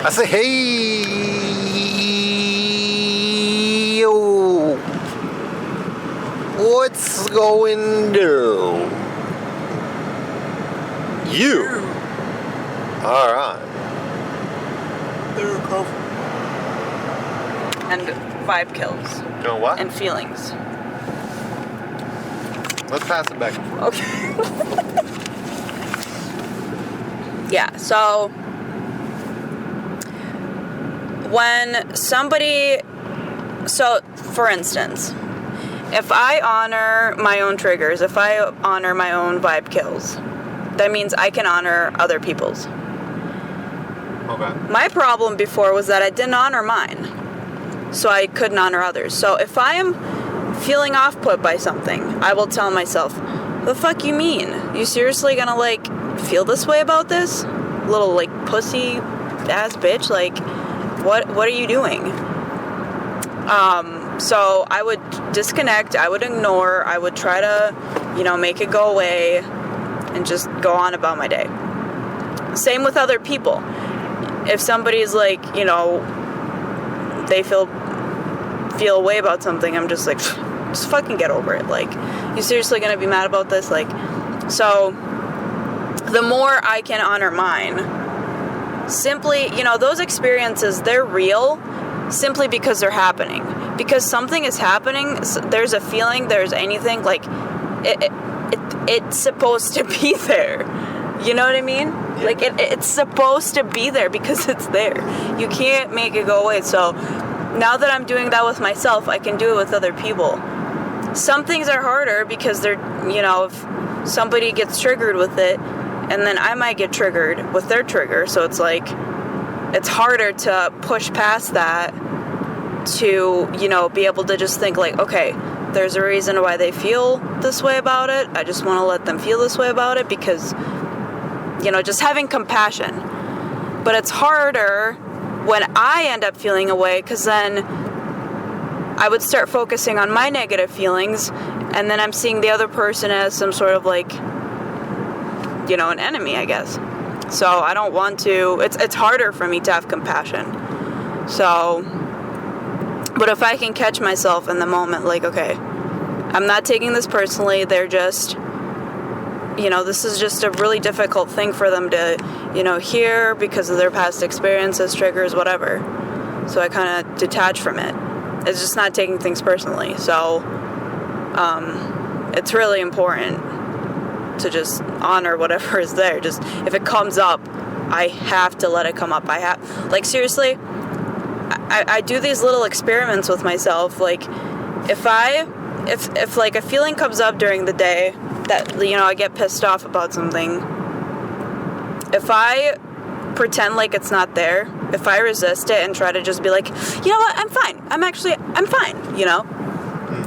I say, hey, yo, what's going down? You. All right. And vibe kills. Doing what? And feelings. Let's pass it back and forth. Okay. Yeah, so when somebody, so for instance, if I honor my own triggers, if I honor my own vibe kills, that means I can honor other people's. Okay. My problem before was that I didn't honor mine, so I couldn't honor others. So if I am feeling off-put by something, I will tell myself, the fuck you mean? You seriously gonna, like, feel this way about this? Little, like, pussy-ass bitch? Like, what are you doing? So I would disconnect, I would ignore, I would try to, make it go away and just go on about my day. Same with other people. If somebody's like, they feel a way about something, I'm just like, just fucking get over it. Like, you seriously gonna be mad about this? Like, so the more I can honor mine, simply, those experiences, they're real simply because they're happening. Because something is happening, there's a feeling, there's anything, like, it's supposed to be there. You know what I mean? Like, it's supposed to be there because it's there. You can't make it go away. So now that I'm doing that with myself, I can do it with other people. Some things are harder because they're, if somebody gets triggered with it, and then I might get triggered with their trigger. So it's like, it's harder to push past that to, be able to just think like, okay, there's a reason why they feel this way about it. I just want to let them feel this way about it because, just having compassion. But it's harder when I end up feeling a way, because then I would start focusing on my negative feelings, and then I'm seeing the other person as some sort of like, an enemy, I guess. So I don't want to, it's harder for me to have compassion. So, but if I can catch myself in the moment, like, okay, I'm not taking this personally, they're just, this is just a really difficult thing for them to, hear because of their past experiences, triggers, whatever. So I kind of detach from it. It's just not taking things personally. So, it's really important to just honor whatever is there. Just, if it comes up, I have to let it come up. Seriously, I do these little experiments with myself. Like, if like a feeling comes up during the day that, I get pissed off about something, if I pretend like it's not there, if I resist it and try to just be like, you know what, I'm fine. I'm fine,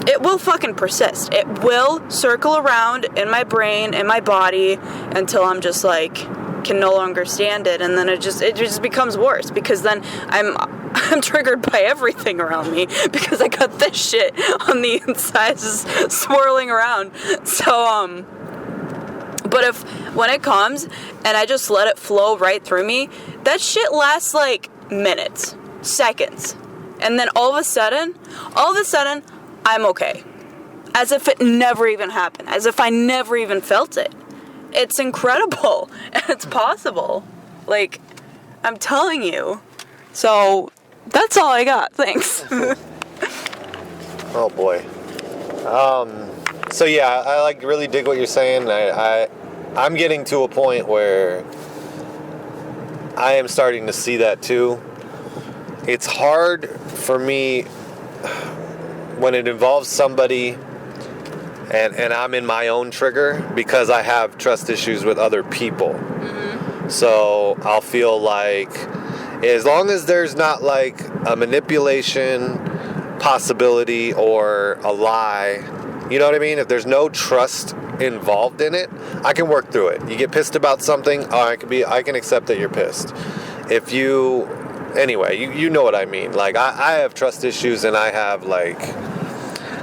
it will fucking persist. It will circle around in my brain, in my body, until I'm just like, can no longer stand it, and then it just becomes worse, because then I'm triggered by everything around me, because I got this shit on the inside just swirling around. So, but when it comes and I just let it flow right through me, that shit lasts like minutes, seconds, and then all of a sudden, I'm okay. As if it never even happened, as if I never even felt it. It's incredible, and it's possible. Like, I'm telling you. So, that's all I got. Thanks. Oh boy. So yeah, I like really dig what you're saying. I'm getting to a point where I am starting to see that too. It's hard for me when it involves somebody and I'm in my own trigger, because I have trust issues with other people. Mm-hmm. So I'll feel like, as long as there's not like a manipulation possibility or a lie, you know what I mean? If there's no trust involved in it, I can work through it. You get pissed about something, I can accept that you're pissed. Anyway, you know what I mean. Like, I have trust issues, and I have like,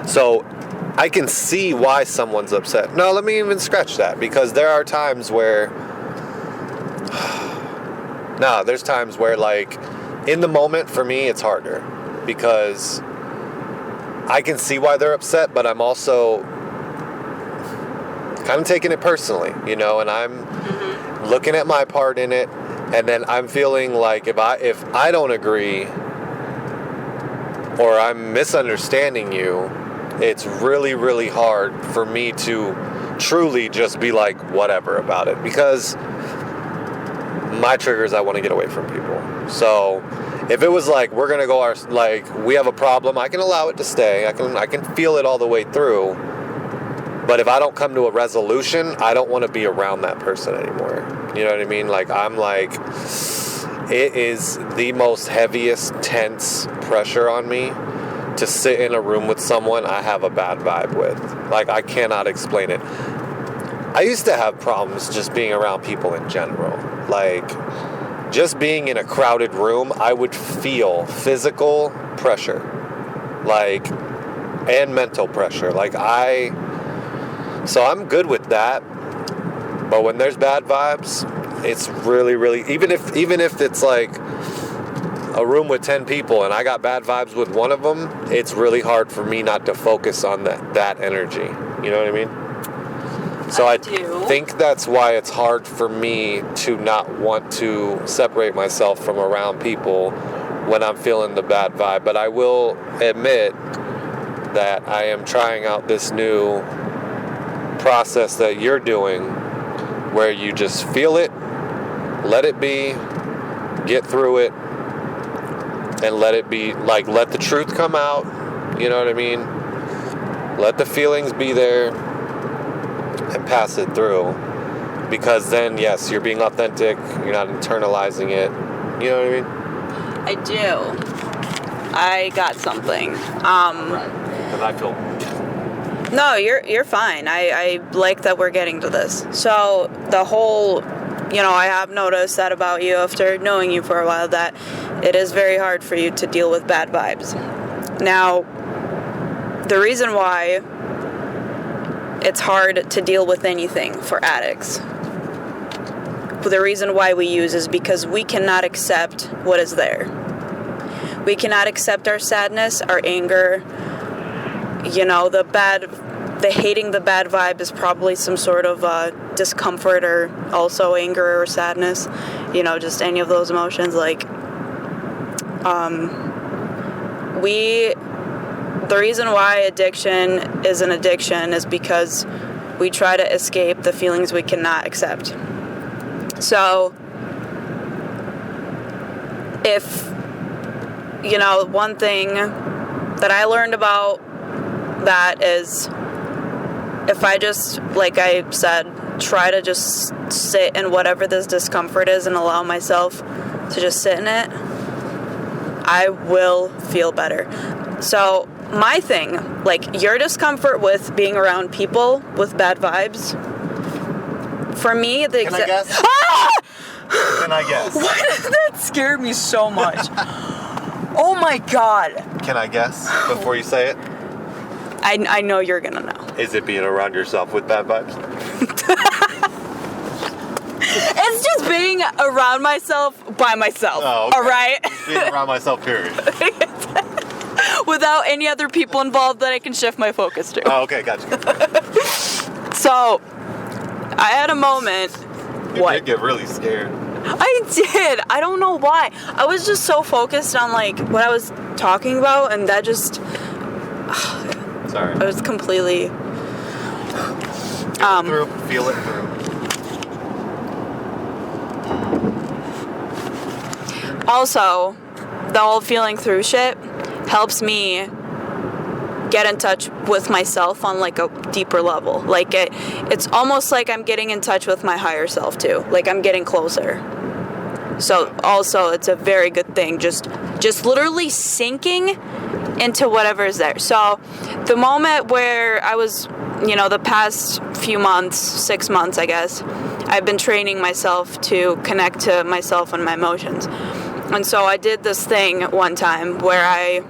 so I can see why someone's upset. No, let me even scratch that, because there are times where No, there's times where, like, in the moment, for me, it's harder. Because I can see why they're upset, but I'm also kind of taking it personally, you know, and I'm looking at my part in it, and then I'm feeling like if I don't agree or I'm misunderstanding you, it's really, really hard for me to truly just be like whatever about it, because my trigger is I want to get away from people. So if it was like we're gonna go we have a problem, I can allow it to stay. I can feel it all the way through. But if I don't come to a resolution, I don't want to be around that person anymore. You know what I mean? Like, I'm like, it is the most heaviest, tense pressure on me to sit in a room with someone I have a bad vibe with. Like, I cannot explain it. I used to have problems just being around people in general. Like, just being in a crowded room, I would feel physical pressure. Like, and mental pressure. So I'm good with that, but when there's bad vibes, it's really, really, even if it's like a room with 10 people and I got bad vibes with one of them, it's really hard for me not to focus on that energy. You know what I mean? So I think that's why it's hard for me to not want to separate myself from around people when I'm feeling the bad vibe. But I will admit that I am trying out this new process that you're doing where you just feel it, let it be, get through it, and let it be, like, let the truth come out, you know what I mean? Let the feelings be there and pass it through, because then, yes, you're being authentic, you're not internalizing it, you know what I mean? I do. I got something. Because I feel... No, you're fine. I like that we're getting to this. So the whole, I have noticed that about you after knowing you for a while, that it is very hard for you to deal with bad vibes. Now, the reason why it's hard to deal with anything for addicts, the reason why we use is because we cannot accept what is there. We cannot accept our sadness, our anger. The hating the bad vibe is probably some sort of discomfort, or also anger or sadness, just any of those emotions. Like, the reason why addiction is an addiction is because we try to escape the feelings we cannot accept. So, if, one thing that I learned about that is, if I just, like I said, try to just sit in whatever this discomfort is and allow myself to just sit in it, I will feel better. So my thing, like your discomfort with being around people with bad vibes, for me, Can I guess? Can I guess? Why did that scare me so much? Oh my God. Can I guess before you say it? I know you're gonna know. Is it being around yourself with bad vibes? It's just being around myself by myself. Oh, okay. All right? Just being around myself, period. Without any other people involved that I can shift my focus to. Oh, okay, gotcha. So, I had a moment. You did get really scared. I did. I don't know why. I was just so focused on like what I was talking about, and that just. Sorry. I was completely. Feel it through. Also, the whole feeling through shit helps me get in touch with myself on like a deeper level. Like it's almost like I'm getting in touch with my higher self too. Like I'm getting closer. So also it's a very good thing. Just literally sinking into whatever is there. So the moment where I was, the past few months, 6 months, I guess, I've been training myself to connect to myself and my emotions. And so I did this thing one time where I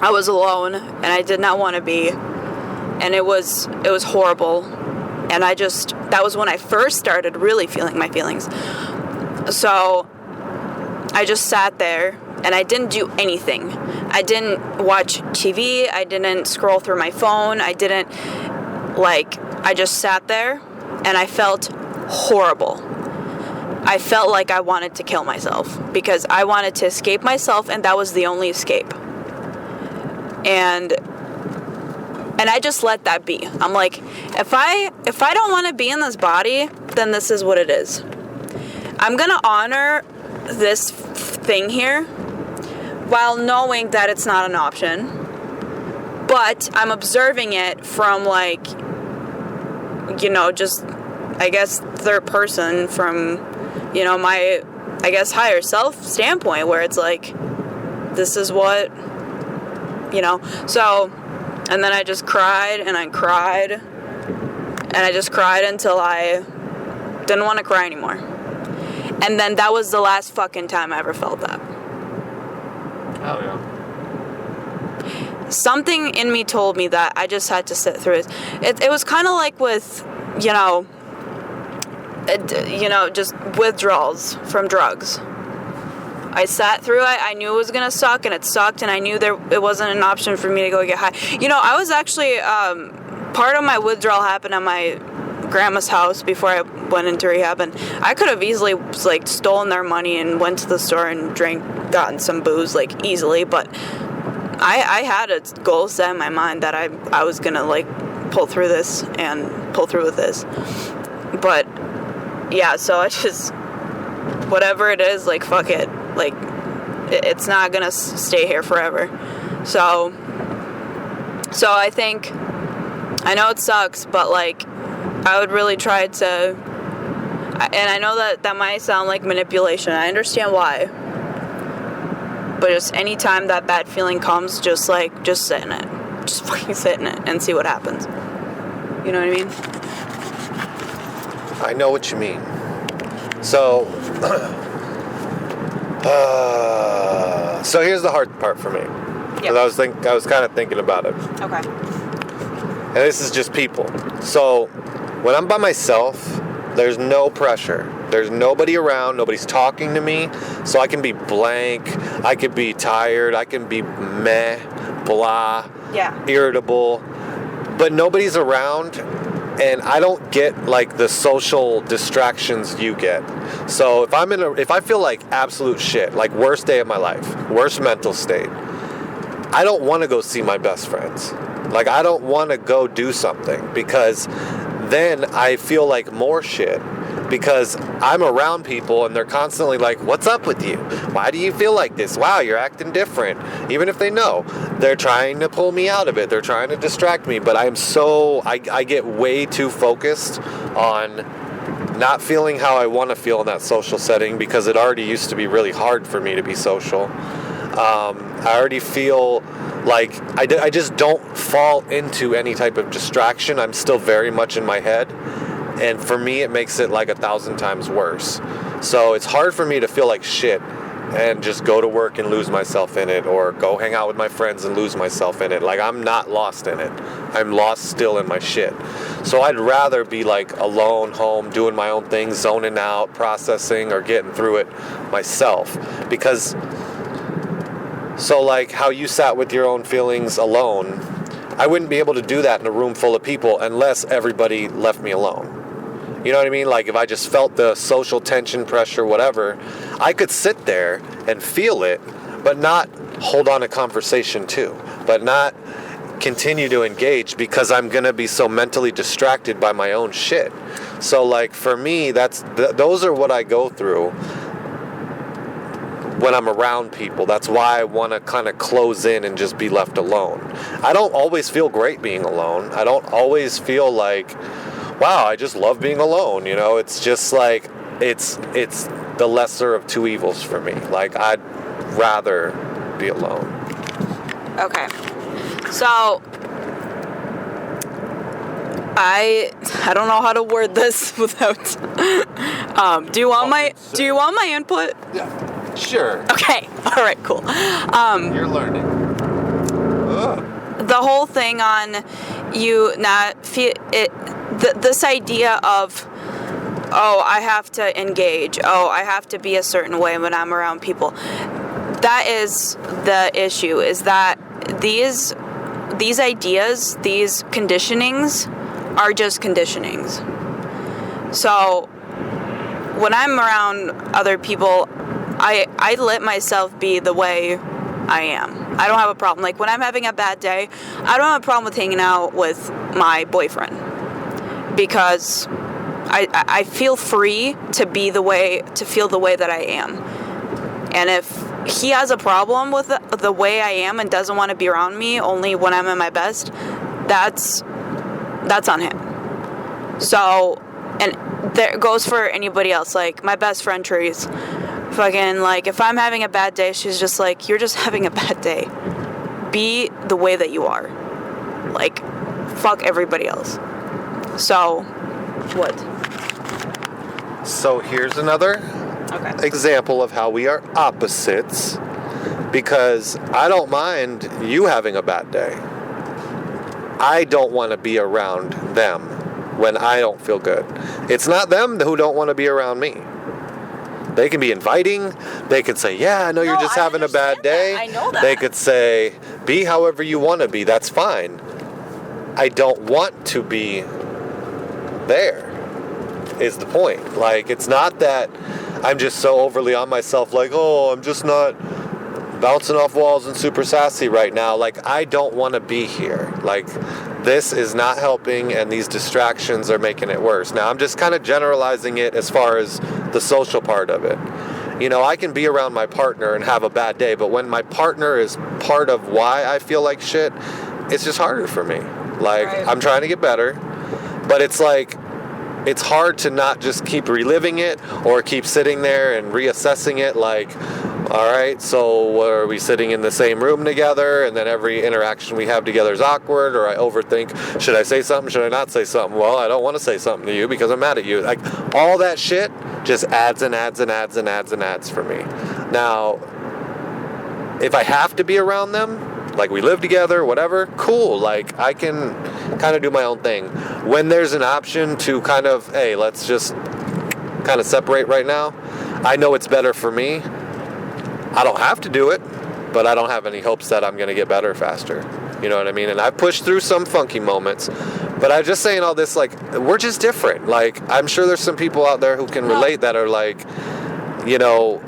was alone and I did not want to be, and it was horrible. And that was when I first started really feeling my feelings. So I just sat there and I didn't do anything. I didn't watch TV. I didn't scroll through my phone. I just sat there and I felt horrible. I felt like I wanted to kill myself because I wanted to escape myself, and that was the only escape. And I just let that be. I'm like, if I don't want to be in this body, then this is what it is. I'm going to honor this thing here while knowing that it's not an option. But I'm observing it from just, I guess, third person from, my, I guess, higher self standpoint, where it's like, this is what, so, and then I just cried and I cried and I just cried until I didn't want to cry anymore. And then that was the last fucking time I ever felt that. Hell yeah. Something in me told me that I just had to sit through it. It was kind of like with, just withdrawals from drugs. I sat through it. I knew it was going to suck, and it sucked, and I knew it wasn't an option for me to go get high. I was actually, part of my withdrawal happened at my grandma's house before I went into rehab, and I could have easily, stolen their money and went to the store and gotten some booze, easily, but I had a goal set in my mind that I was going to, pull through this and pull through with this. But, yeah, so I just, whatever it is, fuck it. It's not gonna stay here forever. So I think, I know it sucks, but I would really try to, and I know that might sound like manipulation. I understand why. But just anytime that bad feeling comes, just sit in it. Just fucking sit in it and see what happens. You know what I mean? I know what you mean. So, so here's the hard part for me. Yep. I was kind of thinking about it. Okay. And this is just people. So, when I'm by myself, there's no pressure. There's nobody around. Nobody's talking to me. So I can be blank. I could be tired. I can be meh, blah, irritable. But nobody's around. And I don't get the social distractions you get. So if I feel like absolute shit, worst day of my life, worst mental state, I don't want to go see my best friends. I don't want to go do something, because then I feel like more shit, because I'm around people and they're constantly like, what's up with you? Why do you feel like this? Wow, you're acting different. Even if they know, they're trying to pull me out of it. They're trying to distract me. But I get way too focused on not feeling how I want to feel in that social setting, because it already used to be really hard for me to be social. I already feel like I just don't fall into any type of distraction. I'm still very much in my head. And for me, it makes it 1,000 times worse. So it's hard for me to feel like shit and just go to work and lose myself in it, or go hang out with my friends and lose myself in it. I'm not lost in it. I'm lost still in my shit. So I'd rather be alone, home, doing my own thing, zoning out, processing, or getting through it myself. Because, so how you sat with your own feelings alone, I wouldn't be able to do that in a room full of people unless everybody left me alone. You know what I mean? If I just felt the social tension, pressure, whatever, I could sit there and feel it, but not hold on a conversation too, but not continue to engage, because I'm going to be so mentally distracted by my own shit. So for me, those are what I go through when I'm around people. That's why I want to kind of close in and just be left alone. I don't always feel great being alone. I don't always feel wow, I just love being alone. It's just it's the lesser of two evils for me. I'd rather be alone. Okay. So I don't know how to word this without do you want my input? Yeah. Sure. Okay. All right, cool. You're learning. Ugh. The whole thing on you not feel it, this idea of oh, I have to engage. Oh, I have to be a certain way when I'm around people. That is the issue, is that these ideas, these conditionings are just conditionings. So when I'm around other people, I let myself be the way I am. I don't have a problem. Like when I'm having a bad day, I don't have a problem with hanging out with my boyfriend because I feel free to feel the way that I am. And if he has a problem with the way I am and doesn't want to be around me only when I'm at my best, that's on him. So, and there goes for anybody else. Like my best friend Therese, fucking like if I'm having a bad day, she's just like, you're just having a bad day. Be the way that you are. Like, fuck everybody else. So, what? So here's another example of how we are opposites, because I don't mind you having a bad day. I don't want to be around them when I don't feel good. It's not them who don't want to be around me. They can be inviting. They could say, yeah, I know you're just having a bad day. I know that. They could say, be however you want to be. That's fine. I don't want to be there, is the point. Like, it's not that I'm just so overly on myself, like, oh, I'm just not bouncing off walls and super sassy right now. Like, I don't want to be here. Like, this is not helping, and these distractions are making it worse. Now, I'm just kind of generalizing it as far as the social part of it. You know, I can be around my partner and have a bad day, but when my partner is part of why I feel like shit, it's just harder for me. Like, right. I'm trying to get better, but it's like, it's hard to not just keep reliving it or keep sitting there and reassessing it like, all right, so are we sitting in the same room together, and then every interaction we have together is awkward, or I overthink, should I say something, should I not say something? Well, I don't want to say something to you because I'm mad at you. Like, all that shit just adds and adds and adds and adds and adds for me. Now, if I have to be around them, like we live together, whatever, cool. Like, I can kind of do my own thing. When there's an option to kind of, hey, let's just kind of separate right now, I know it's better for me. I don't have to do it, but I don't have any hopes that I'm going to get better faster. You know what I mean? And I've pushed through some funky moments, but I'm just saying all this, like, we're just different. Like, I'm sure there's some people out there who can relate that are like, you know,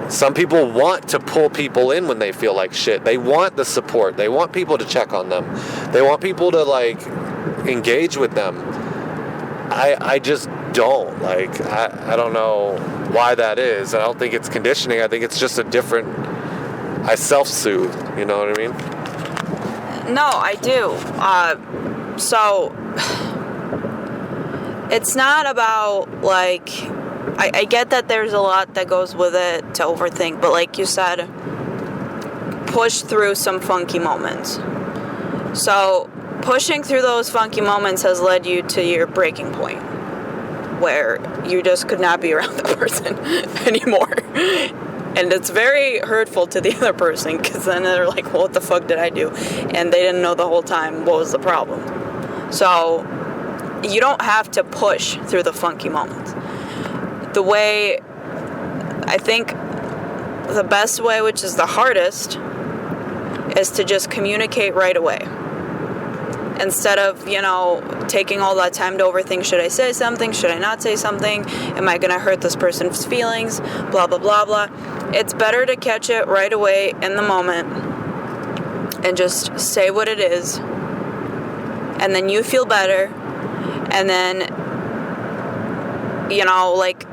some people want to pull people in when they feel like shit. They want the support. They want people to check on them. They want people to, like, engage with them. I just don't. Like, I don't know why that is. I don't think it's conditioning. I think it's just a different... I self-soothe. You know what I mean? No, I do. So... It's not about, like... I get that there's a lot that goes with it to overthink, but like you said, push through some funky moments. So pushing through those funky moments has led you to your breaking point, where you just could not be around the person anymore. And it's very hurtful to the other person, because then they're like, well, what the fuck did I do? And they didn't know the whole time what was the problem. So you don't have to push through the funky moments. The way, I think the best way, which is the hardest, is to just communicate right away. Instead of, you know, taking all that time to overthink, should I say something, should I not say something, am I going to hurt this person's feelings, blah, blah, blah, blah. It's better to catch it right away in the moment and just say what it is, and then you feel better, and then, you know, like,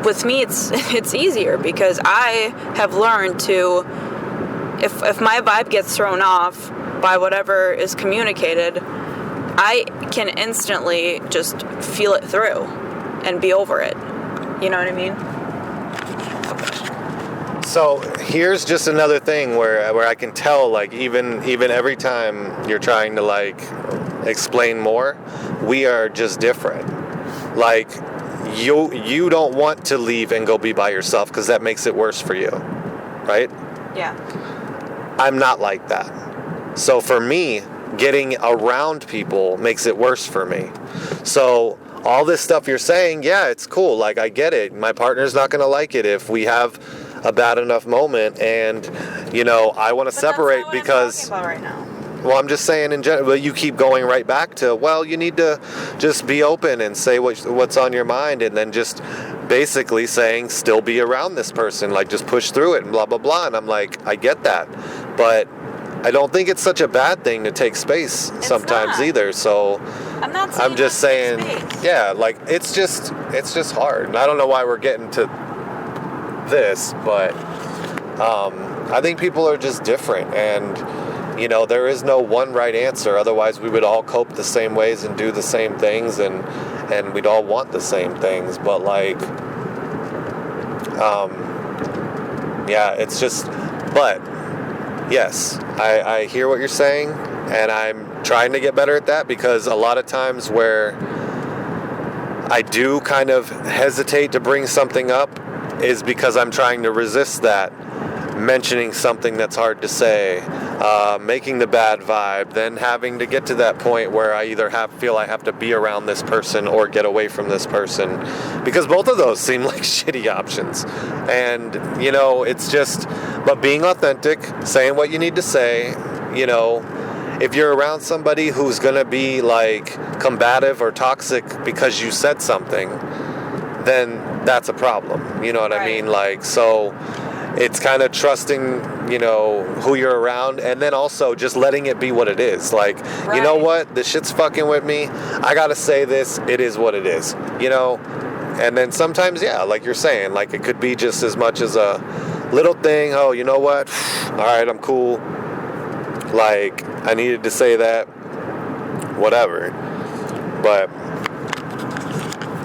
with me, it's easier, because I have learned to, if my vibe gets thrown off by whatever is communicated, I can instantly just feel it through and be over it. You know what I mean? So here's just another thing where I can tell, like, even every time you're trying to, like, explain more, we are just different. Like, you don't want to leave and go be by yourself, because that makes it worse for you, right? Yeah. I'm not like that. So for me, getting around people makes it worse for me. So all this stuff you're saying, yeah, it's cool. Like, I get it. My partner's not going to like it if we have a bad enough moment, and, you know, I want to separate that's not because... what I'm talking about right now. Well, I'm just saying in general, well, you keep going right back to, well, you need to just be open and say what's on your mind, and then just basically saying, still be around this person, like, just push through it and blah, blah, blah. And I'm like, I get that. But I don't think it's such a bad thing to take space sometimes either. So I'm just saying, yeah, like, it's just hard. And I don't know why we're getting to this, but I think people are just different, and you know, there is no one right answer. Otherwise, we would all cope the same ways and do the same things, and we'd all want the same things. But like, yeah, it's just. But yes, I hear what you're saying, and I'm trying to get better at that, because a lot of times where I do kind of hesitate to bring something up is because I'm trying to resist that. Mentioning something that's hard to say, making the bad vibe, then having to get to that point where I either feel I have to be around this person or get away from this person, because both of those seem like shitty options. And, you know, it's just, but being authentic, saying what you need to say, you know, if you're around somebody who's going to be like combative or toxic because you said something, then that's a problem. You know what I mean? Like, so it's kind of trusting, you know, who you're around, and then also just letting it be what it is. Like, you know what? This shit's fucking with me. I gotta say this. It is what it is, you know? And then sometimes, yeah, like you're saying, like it could be just as much as a little thing. Oh, you know what? All right, I'm cool. Like, I needed to say that. Whatever. But...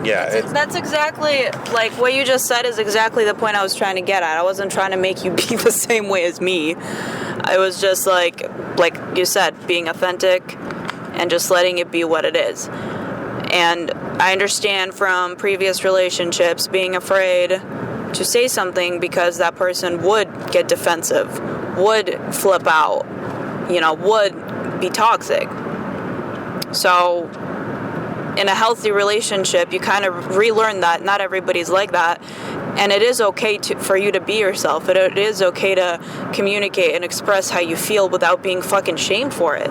yeah, that's exactly, like, what you just said is exactly the point I was trying to get at. I wasn't trying to make you be the same way as me. I was just like you said, being authentic and just letting it be what it is. And I understand from previous relationships being afraid to say something because that person would get defensive, would flip out, you know, would be toxic. So in a healthy relationship, you kind of relearn that not everybody's like that, and it is okay for you to be yourself. It is okay to communicate and express how you feel without being fucking shamed for it,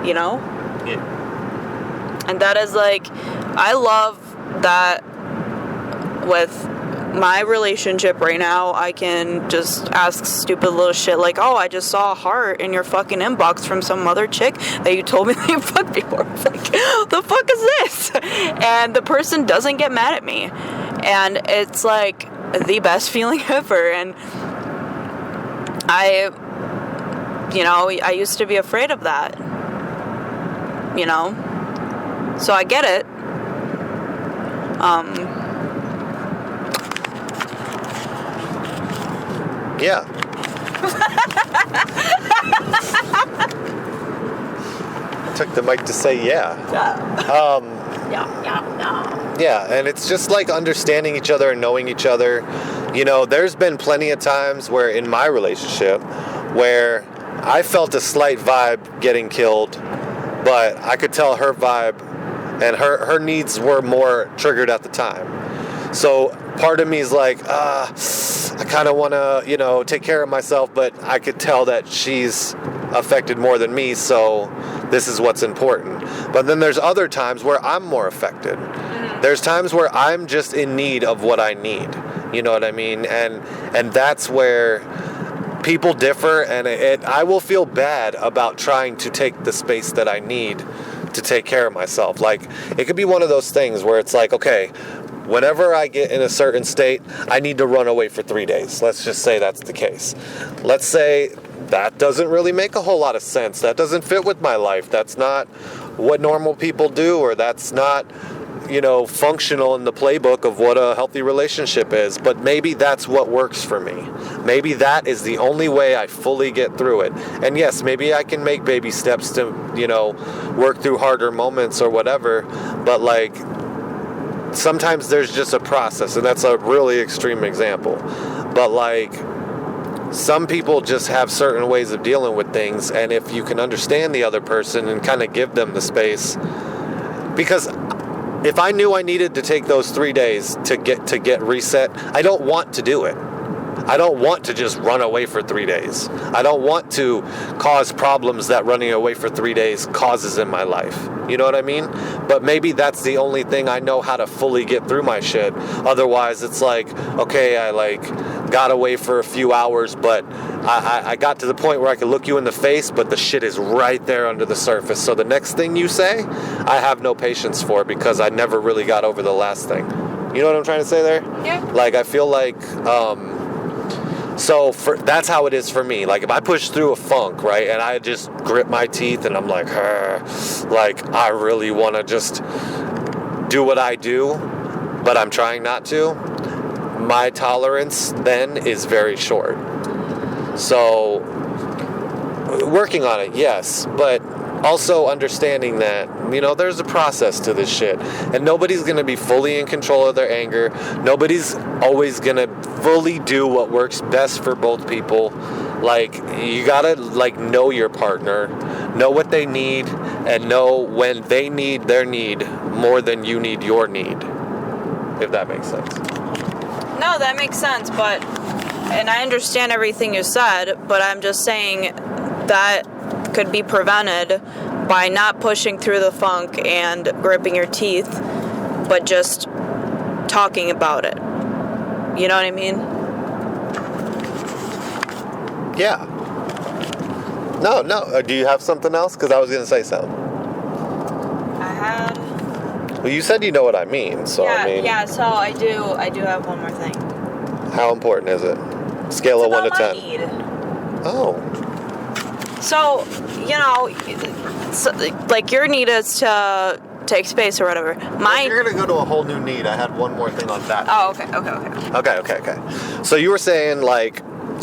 you know? Yeah. And that is like, I love that with my relationship right now, I can just ask stupid little shit like, oh, I just saw a heart in your fucking inbox from some other chick that you told me that you fucked before. It's like, the fuck is this? And the person doesn't get mad at me. And it's like the best feeling ever. And I used to be afraid of that, you know? So I get it. Yeah. Took the mic to say yeah. Yeah, and it's just like understanding each other and knowing each other. You know, there's been plenty of times where in my relationship where I felt a slight vibe getting killed, but I could tell her vibe and her needs were more triggered at the time. So part of me is like, I kind of want to, you know, take care of myself, but I could tell that she's affected more than me, so this is what's important. But then there's other times where I'm more affected. There's times where I'm just in need of what I need. You know what I mean? And that's where people differ, and I will feel bad about trying to take the space that I need to take care of myself. Like, it could be one of those things where it's like, okay, whenever I get in a certain state, I need to run away for 3 days. Let's just say that's the case. Let's say that doesn't really make a whole lot of sense. That doesn't fit with my life. That's not what normal people do, or that's not, you know, functional in the playbook of what a healthy relationship is. But maybe that's what works for me. Maybe that is the only way I fully get through it. And yes, maybe I can make baby steps to, you know, work through harder moments or whatever. But like, sometimes there's just a process, and that's a really extreme example. But like, some people just have certain ways of dealing with things, and if you can understand the other person and kind of give them the space, because if I knew I needed to take those 3 days to get reset, I don't want to do it. I don't want to just run away for 3 days. I don't want to cause problems that running away for 3 days causes in my life. You know what I mean? But maybe that's the only thing I know how to fully get through my shit. Otherwise, it's like, okay, I like got away for a few hours, but I got to the point where I could look you in the face, but the shit is right there under the surface. So the next thing you say, I have no patience for because I never really got over the last thing. You know what I'm trying to say there? Yeah. Like, I feel like, that's how it is for me. Like, if I push through a funk, right, and I just grip my teeth and I'm like, I really want to just do what I do, but I'm trying not to, my tolerance then is very short. So, working on it, yes, but also understanding that, there's a process to this shit. And nobody's going to be fully in control of their anger. Nobody's always going to fully do what works best for both people. Like, you got to, know your partner, know what they need, and know when they need their need more than you need your need. If that makes sense. No, that makes sense, and I understand everything you said, but I'm just saying that could be prevented by not pushing through the funk and gripping your teeth, but just talking about it. You know what I mean? Yeah. No. Do you have something else? Because I was going to say something. I had... Well, you said you know what I mean, so yeah, I mean... Yeah, so I do have one more thing. How important is it? Scale of 1 to 10. Need. Oh. So, your need is to take space or whatever. If you're going to go to a whole new need, I had one more thing on that. Oh, okay. So you were saying,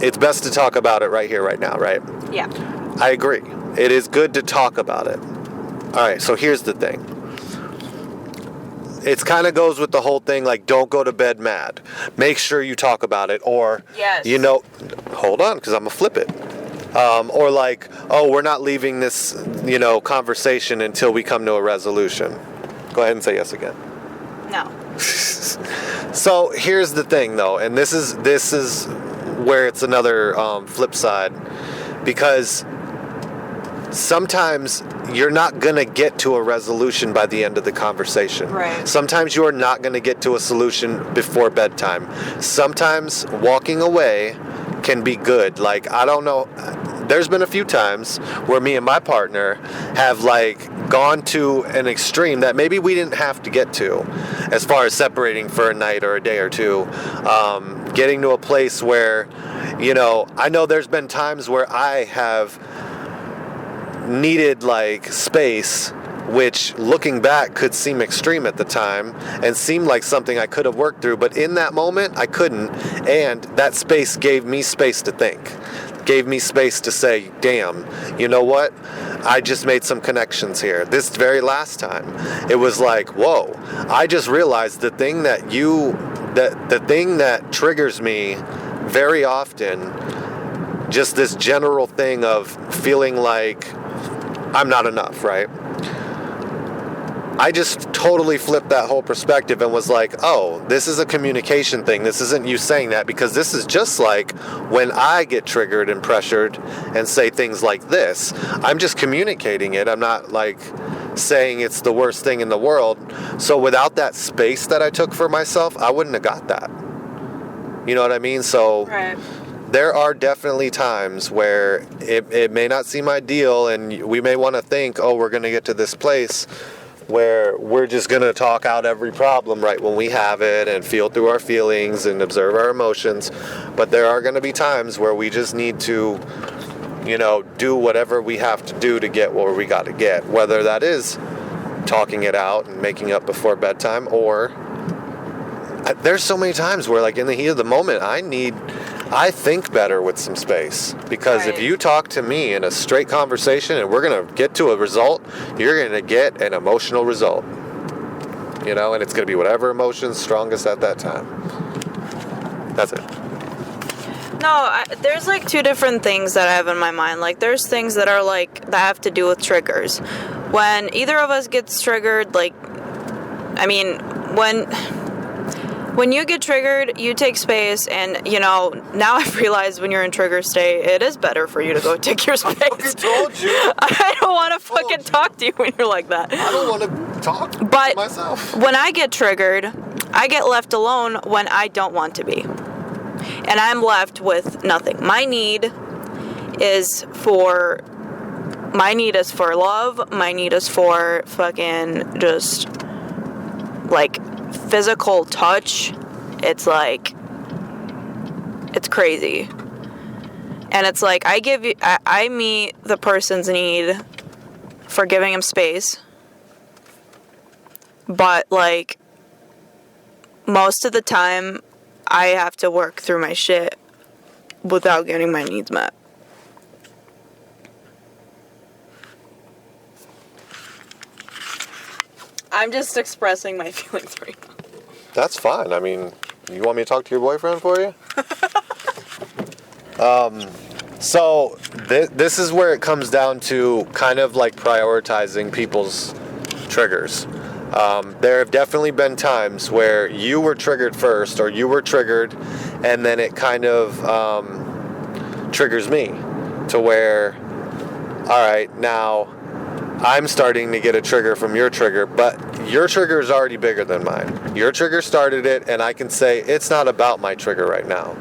it's best to talk about it right here, right now, right? Yeah. I agree. It is good to talk about it. All right, so here's the thing. It kind of goes with the whole thing, don't go to bed mad. Make sure you talk about it, or, yes. Hold on, because I'm going to flip it. Or we're not leaving this, conversation until we come to a resolution. Go ahead and say yes again. No. So here's the thing, though, and this is where it's another flip side, because sometimes you're not going to get to a resolution by the end of the conversation. Right. Sometimes you are not going to get to a solution before bedtime. Sometimes walking away can be good. I don't know. There's been a few times where me and my partner have gone to an extreme that maybe we didn't have to get to, as far as separating for a night or a day or two. Getting to a place where, I know there's been times where I have needed space, which looking back could seem extreme at the time and seem like something I could have worked through, but in that moment I couldn't, and that space gave me space to think, gave me space to say, damn, you know what, I just made some connections here. This very last time it was whoa, I just realized the thing that triggers me very often, just this general thing of feeling like I'm not enough, right? I just totally flipped that whole perspective and was oh, this is a communication thing. This isn't you saying that, because this is just when I get triggered and pressured and say things like this. I'm just communicating it. I'm not saying it's the worst thing in the world. So without that space that I took for myself, I wouldn't have got that. You know what I mean? So right. There are definitely times where it may not seem ideal, and we may want to think, oh, we're going to get to this place where we're just going to talk out every problem right when we have it and feel through our feelings and observe our emotions. But there are going to be times where we just need to, do whatever we have to do to get where we got to get, whether that is talking it out and making up before bedtime, or there's so many times where in the heat of the moment, I think better with some space, because if you talk to me in a straight conversation and we're going to get to a result, you're going to get an emotional result, and it's going to be whatever emotion's strongest at that time. That's it. No, there's two different things that I have in my mind. There's things that are that have to do with triggers. When either of us gets triggered, I mean, when you get triggered, you take space, and, you know, now I've realized when you're in trigger state, it is better for you to go take your space. I fucking told you. I don't want to fucking talk to you when you're like that. I don't want to talk to myself. But when I get triggered, I get left alone when I don't want to be. And I'm left with nothing. My need is for love. My need is for fucking just, like, physical touch. It's like, it's crazy. And it's like, I meet the person's need for giving him space. But, like, most of the time, I have to work through my shit without getting my needs met. I'm just expressing my feelings right now. That's fine. I mean, you want me to talk to your boyfriend for you? So this is where it comes down to kind of like prioritizing people's triggers. There have definitely been times where you were triggered first, or you were triggered, and then it kind of triggers me to where, all right, now I'm starting to get a trigger from your trigger, but your trigger is already bigger than mine. Your trigger started it, and I can say it's not about my trigger right now.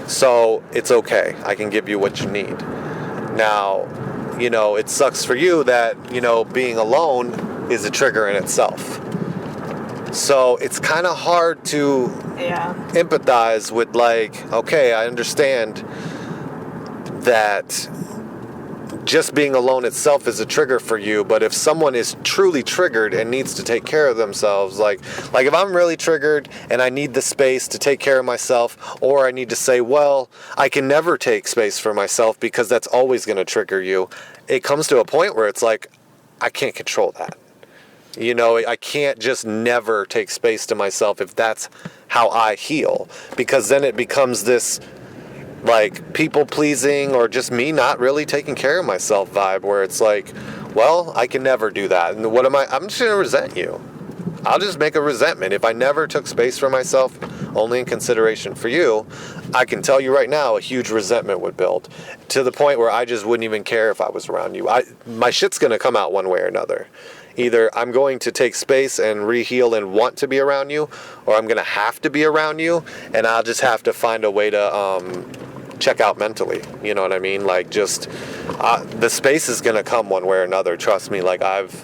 So it's okay. I can give you what you need. Now, you know, it sucks for you that, you know, being alone is a trigger in itself. So it's kind of hard to empathize with, like, okay, I understand that just being alone itself is a trigger for you, but if someone is truly triggered and needs to take care of themselves, like if I'm really triggered and I need the space to take care of myself, or I need to say, well, I can never take space for myself because that's always going to trigger you, it comes to a point where it's like, I can't control that. You know, I can't just never take space to myself if that's how I heal, because then it becomes this, like, people pleasing or just me not really taking care of myself vibe, where it's like, well, I can never do that. And what am I'm just going to resent you. I'll just make a resentment. If I never took space for myself, only in consideration for you, I can tell you right now, a huge resentment would build to the point where I just wouldn't even care if I was around you. My shit's going to come out one way or another. Either I'm going to take space and re-heal and want to be around you, or I'm going to have to be around you, and I'll just have to find a way to check out mentally. You know what I mean? Like, just the space is going to come one way or another. Trust me. Like, I've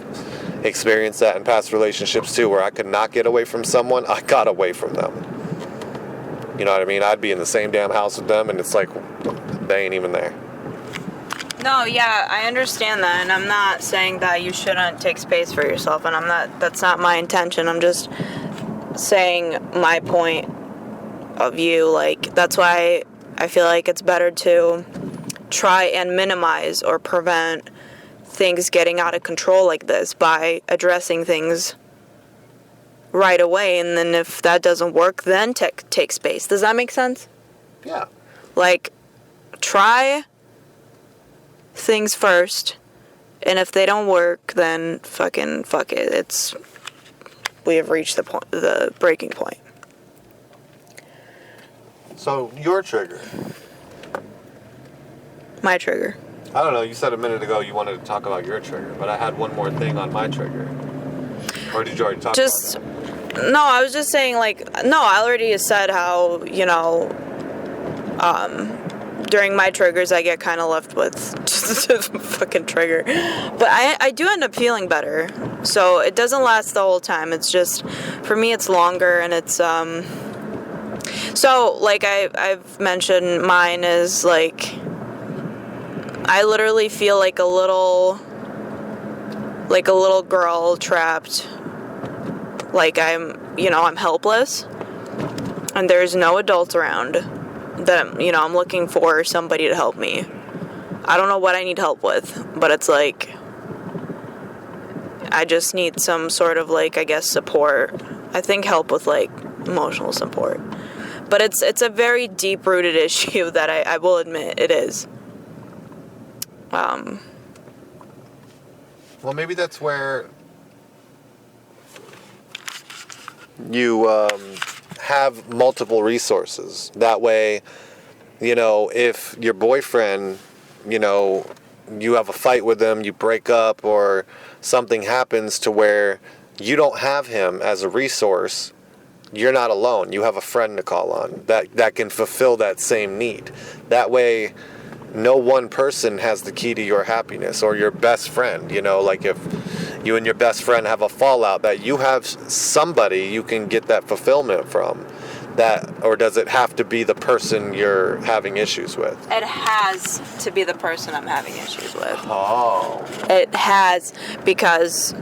experienced that in past relationships too, where I could not get away from someone. I got away from them. You know what I mean? I'd be in the same damn house with them, and it's like, they ain't even there. No, yeah, I understand that, and I'm not saying that you shouldn't take space for yourself, and that's not my intention. I'm just saying my point of view. Like, that's why I feel like it's better to try and minimize or prevent things getting out of control like this by addressing things right away, and then if that doesn't work, then take space. Does that make sense? Yeah. Like, try things first, and if they don't work, then fucking fuck it. We have reached the breaking point. So, your trigger. My trigger. I don't know, you said a minute ago you wanted to talk about your trigger, but I had one more thing on my trigger. Or did you already talk about that? No, I was just saying, like, no, I already said how, you know, during my triggers I get kind of left with just a fucking trigger. But I do end up feeling better. So it doesn't last the whole time. It's just, for me, it's longer, and it's, so, like, I've mentioned, mine is, like, I literally feel like a little girl trapped. Like, I'm helpless, and there's no adults around that, you know, I'm looking for somebody to help me. I don't know what I need help with, but it's like, I just need some sort of, like, I guess, support. I think help with, like, emotional support. But it's a very deep-rooted issue that I will admit it is. Well, maybe that's where you have multiple resources. That way, you know, if your boyfriend, you know, you have a fight with them, you break up, or something happens to where you don't have him as a resource, you're not alone. You have a friend to call on that can fulfill that same need. That way, no one person has the key to your happiness, or your best friend. You know, like if you and your best friend have a fallout, that you have somebody you can get that fulfillment from. That, or does it have to be the person you're having issues with? It has to be the person I'm having issues with. Oh. It has, because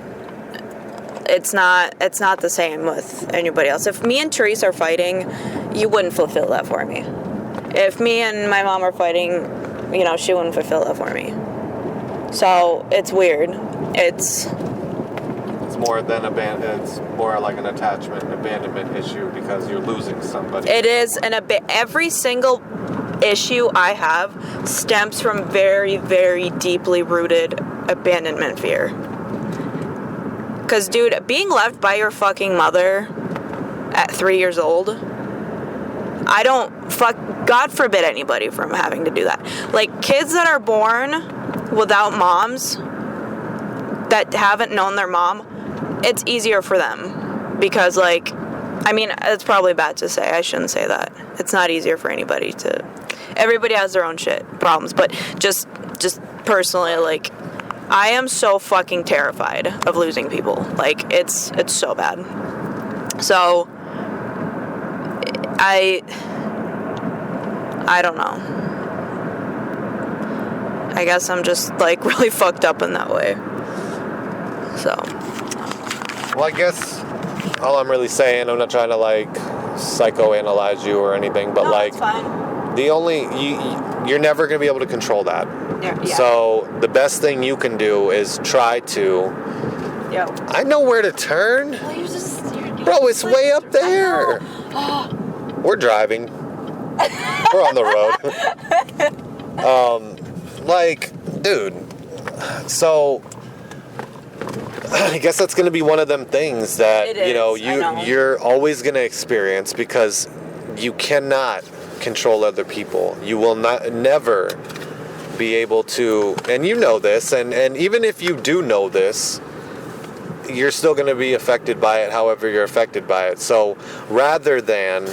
it's not the same with anybody else. If me and Therese are fighting, you wouldn't fulfill that for me. If me and my mom are fighting, you know, she wouldn't fulfill that for me. So it's weird. It's more than it's more like an attachment and abandonment issue, because you're losing somebody. It is every single issue I have stems from very, very deeply rooted abandonment fear. Because, dude, being left by your fucking mother at 3 years old, God forbid anybody from having to do that. Like, kids that are born without moms, that haven't known their mom, it's easier for them. Because, like, I mean, it's probably bad to say. I shouldn't say that. It's not easier for anybody to... Everybody has their own problems. But just personally, like, I am so fucking terrified of losing people. Like, it's so bad. So, I don't know. I guess I'm just, like, really fucked up in that way. So. Well, I guess all I'm really saying, I'm not trying to, like, psychoanalyze you or anything, but, no, like, it's fine. you're never going to be able to control that. Yeah. So the best thing you can do is try to... I know where to turn. Well, Bro, it's way up there. We're driving. We're on the road. Like, dude. So... I guess that's going to be one of them things that, you know, you're always going to experience, because you cannot control other people. You will never be able to, and you know this, and even if you do know this, you're still going to be affected by it however you're affected by it. So rather than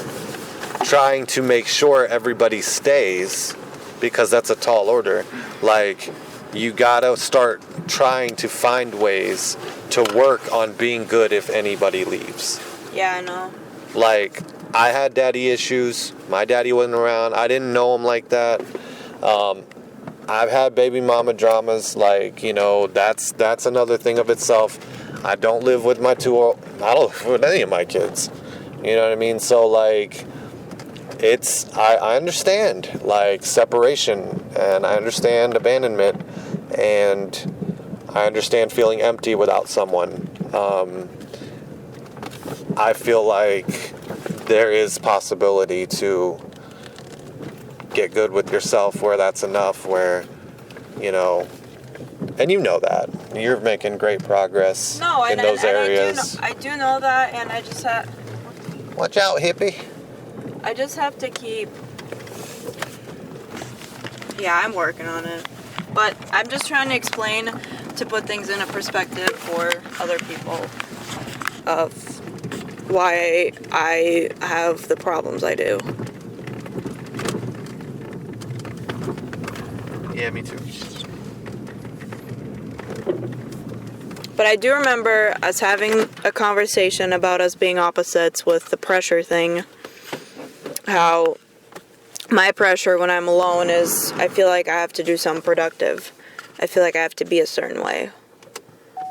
trying to make sure everybody stays, because that's a tall order, like... You gotta start trying to find ways to work on being good if anybody leaves. Yeah, I know. Like, I had daddy issues. My daddy wasn't around. I didn't know him like that. I've had baby mama dramas. Like, you know, that's another thing of itself. I don't live with I don't live with any of my kids. You know what I mean? So, like... I understand, like, separation, and I understand abandonment, and I understand feeling empty without someone. I feel like there is possibility to get good with yourself where that's enough, where, you know, and you know that. You're making great progress in those areas. I do know that, and I just have... Watch out, hippie. I just have to keep... Yeah, I'm working on it. But I'm just trying to explain, to put things in a perspective for other people, of why I have the problems I do. Yeah, me too. But I do remember us having a conversation about us being opposites with the pressure thing. How my pressure when I'm alone is, I feel like I have to do something productive. I feel like I have to be a certain way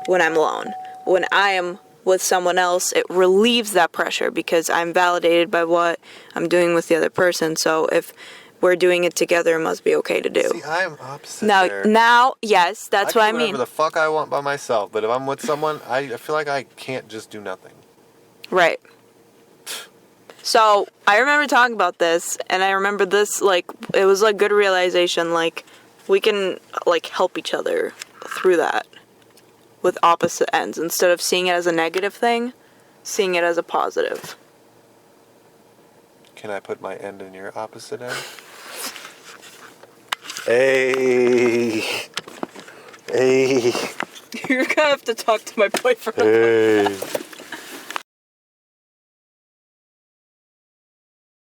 when I'm alone. When I am with someone else, it relieves that pressure, because I'm validated by what I'm doing with the other person. So if we're doing it together, it must be okay to do. See, I'm opposite Now, yes, that's what I mean. I can do whatever the fuck I want by myself, but if I'm with someone, I feel like I can't just do nothing. Right. So, I remember talking about this, and I remember this, like, it was a good realization, like, we can, like, help each other through that with opposite ends. Instead of seeing it as a negative thing, seeing it as a positive. Can I put my end in your opposite end? Hey. Hey. You're gonna have to talk to my boyfriend. Hey.